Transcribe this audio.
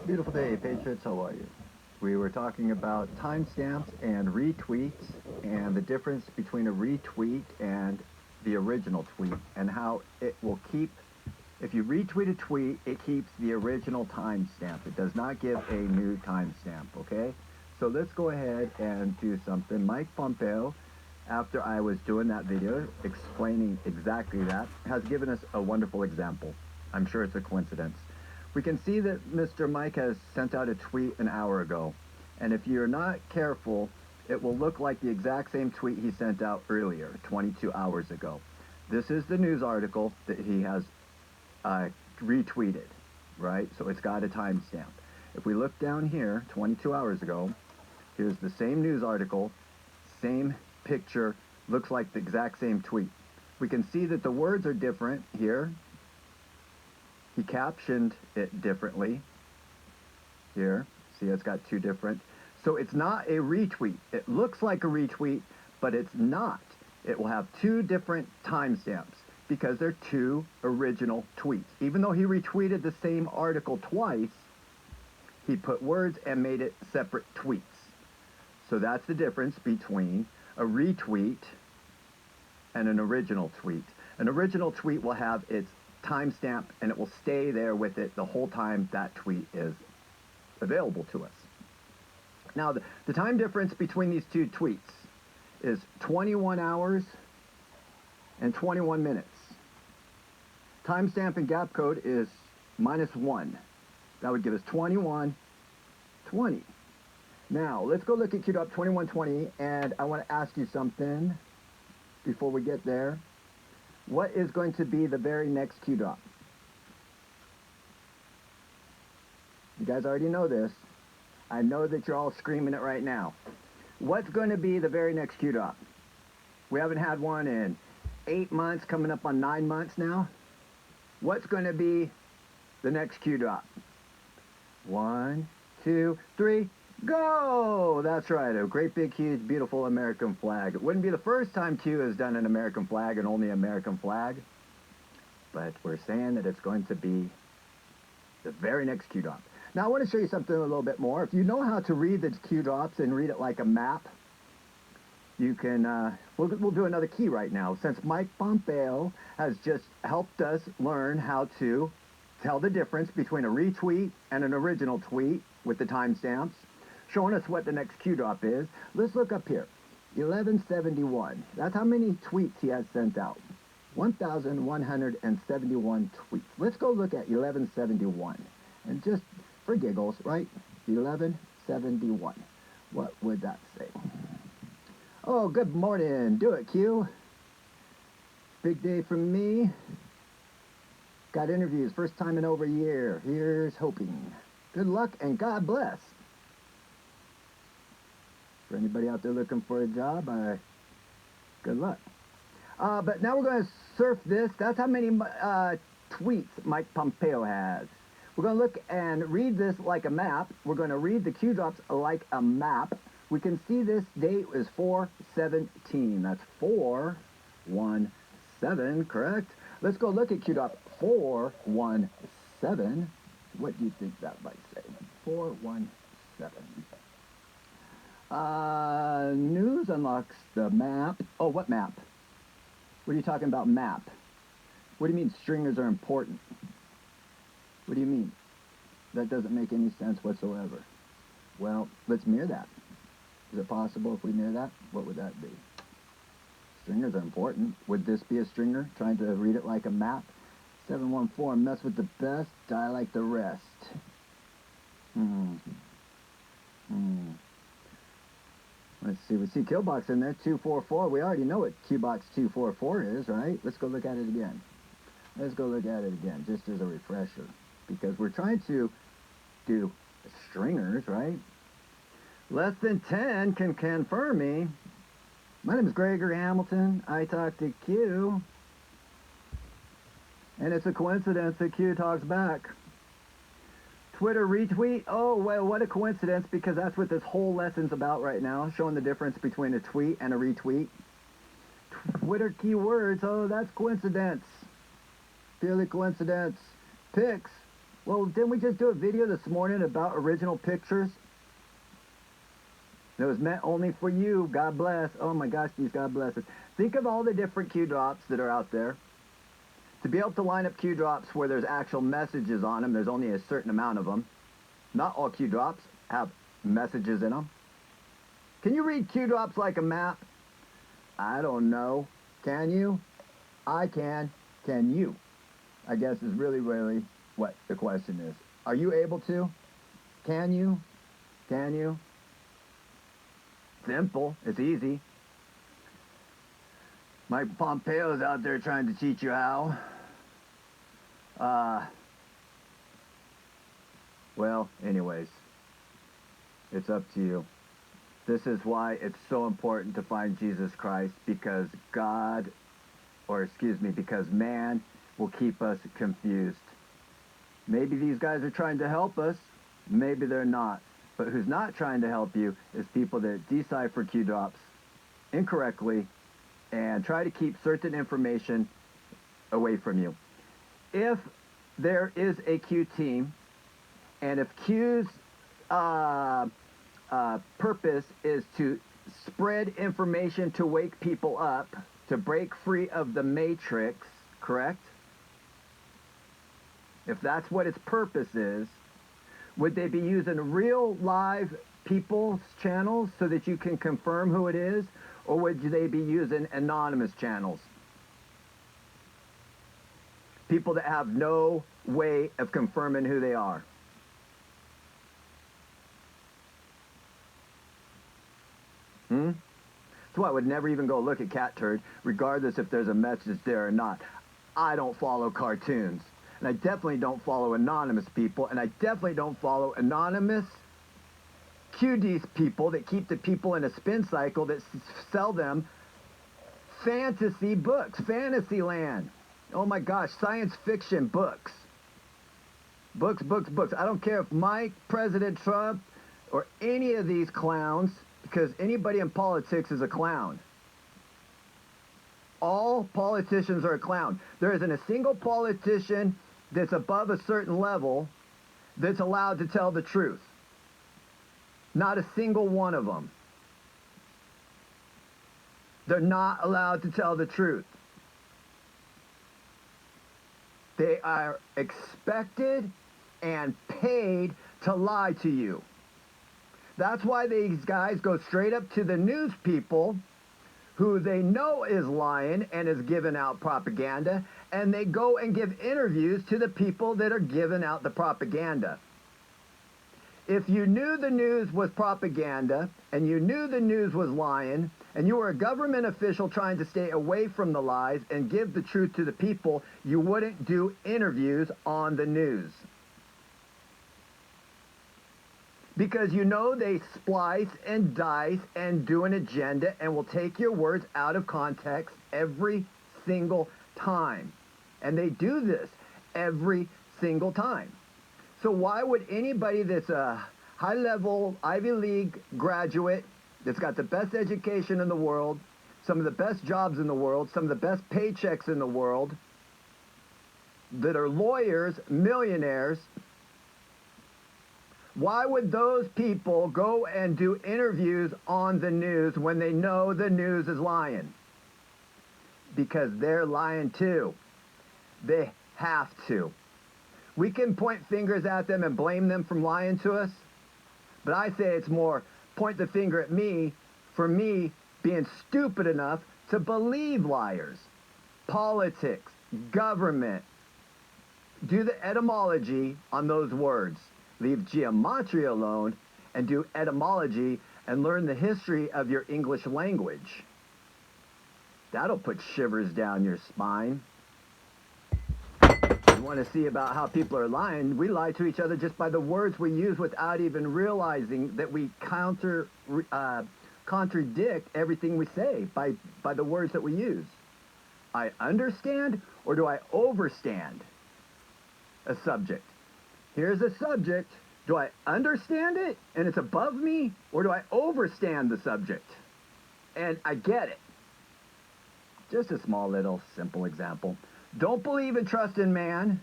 Beautiful day, Patriots. How are you? We were talking about timestamps and retweets and the difference between a retweet and the original tweet and how it will keep, if you retweet a tweet, it keeps the original timestamp. It does not give a new timestamp, okay? So let's go ahead and do something. Mike Pompeo, after I was doing that video explaining exactly that, has given us a wonderful example. I'm sure it's a coincidence. We can see that Mr. Mike has sent out a tweet an hour ago, and if you're not careful, it will look like the exact same tweet he sent out earlier, 22 hours ago. This is the news article that he has retweeted, right? So it's got a timestamp. If we look down here, 22 hours ago, here's the same news article, same picture, looks like the exact same tweet. We can see that the words are different here. He captioned it differently here. See, it's got two different. So it's not a retweet. It looks like a retweet, but it's not. It will have two different timestamps because they're two original tweets. Even though he retweeted the same article twice, he put words and made it separate tweets. So that's the difference between a retweet and an original tweet. An original tweet will have its timestamp and it will stay there with it the whole time that tweet is available to us. Now, the time difference between these two tweets is 21 hours and 21 minutes. Timestamp and gap code is -1. That would give us 21:20. Now, let's go look at Qdop 21:20, and I want to ask you something before we get there. What is going to be the very next Qdop? You guys already know this. I know that you're all screaming it right now. What's going to be the very next Qdop? We haven't had one in 8 months, coming up on 9 months now. What's going to be the next Qdop? 1, 2, 3, go! That's right, a great big huge beautiful American flag. It wouldn't be the first time Q has done an American flag and only American flag, but we're saying that it's going to be the very next Qdop. Now I want to show you something a little bit more. If you know how to read the Qdops and read it like a map, you can, we'll do another key right now. Since Mike Pompeo has just helped us learn how to tell the difference between a retweet and an original tweet with the timestamps, showing us what the next Qdop is. Let's look up here. 1171. That's how many tweets he has sent out. 1,171 tweets. Let's go look at 1171. And just for giggles, right? 1171. What would that say? Oh, good morning. Do it, Q. Big day for me. Got interviews, first time in over a year. Here's hoping. Good luck and God bless. For anybody out there looking for a job, good luck. But now we're going to surf this. That's how many tweets Mike Pompeo has. We're going to look and read this like a map. We're going to read the Qdops like a map. We can see this date is 4/17. That's 4/17, correct? Let's go look at Qdop 4/17. What do you think that might say? 4/17. News unlocks the map. Oh, what map? What are you talking about, map? What do you mean stringers are important? What do you mean? That doesn't make any sense whatsoever. Well, let's mirror that. Is it possible if we mirror that? What would that be? Stringers are important. Would this be a stringer? Trying to read it like a map? 714, mess with the best, die like the rest. Let's see, we see Killbox in there, 244. We already know what Qbox 244 is, right? Let's go look at it again. Let's go look at it again, just as a refresher. Because we're trying to do stringers, right? Less than 10 can confirm me. My name is Gregory Hamilton. I talk to Q. And it's a coincidence that Q talks back. Twitter retweet. Oh, well, what a coincidence, because that's what this whole lesson's about right now, showing the difference between a tweet and a retweet. Twitter keywords. Oh, that's coincidence. Purely coincidence. Pics. Well, didn't we just do a video this morning about original pictures? It was meant only for you. God bless. Oh my gosh, these God blesses. Think of all the different Q drops that are out there. To be able to line up Q drops where there's actual messages on them, there's only a certain amount of them. Not all Q drops have messages in them. Can you read Q drops like a map? I don't know. Can you? I can. Can you? I guess is really what the question is. Are you able to? Can you? Can you? Simple. It's easy. Mike Pompeo's out there trying to teach you how. Well, anyways, it's up to you. This is why it's so important to find Jesus Christ, because because man will keep us confused. Maybe these guys are trying to help us, maybe they're not. But who's not trying to help you is people that decipher Q drops incorrectly and try to keep certain information away from you. If there is a Q team, and if Q's purpose is to spread information to wake people up, to break free of the matrix, correct? If that's what its purpose is, would they be using real live people's channels so that you can confirm who it is? Or would they be using anonymous channels? People that have no way of confirming who they are. That's why I would never even go look at Cat Turd, regardless if there's a message there or not. I don't follow cartoons. And I definitely don't follow anonymous people. And I definitely don't follow anonymous QDs people that keep the people in a spin cycle that sell them fantasy books, fantasy land. Oh my gosh, science fiction books. Books. I don't care if Mike, President Trump, or any of these clowns, because anybody in politics is a clown. All politicians are a clown. There isn't a single politician that's above a certain level that's allowed to tell the truth. Not a single one of them. They're not allowed to tell the truth. They are expected and paid to lie to you. That's why these guys go straight up to the news people who they know is lying and is giving out propaganda, and they go and give interviews to the people that are giving out the propaganda. If you knew the news was propaganda, and you knew the news was lying, and you were a government official trying to stay away from the lies and give the truth to the people, you wouldn't do interviews on the news. Because you know they splice and dice and do an agenda and will take your words out of context every single time. And they do this every single time. So why would anybody that's a high-level Ivy League graduate, that's got the best education in the world, some of the best jobs in the world, some of the best paychecks in the world, that are lawyers, millionaires, why would those people go and do interviews on the news when they know the news is lying? Because they're lying too. They have to. We can point fingers at them and blame them for lying to us, but I say it's more point the finger at me for me being stupid enough to believe liars. Politics, government. Do the etymology on those words. Leave geometry alone and do etymology and learn the history of your English language. That'll put shivers down your spine. You want to see about how people are lying? We lie to each other just by the words we use without even realizing that we contradict everything we say by the words that we use. I understand, or do I overstand a subject? Here's a subject. Do I understand it and it's above me, or do I overstand the subject and I get it? Just a small little simple example. Don't believe and trust in man.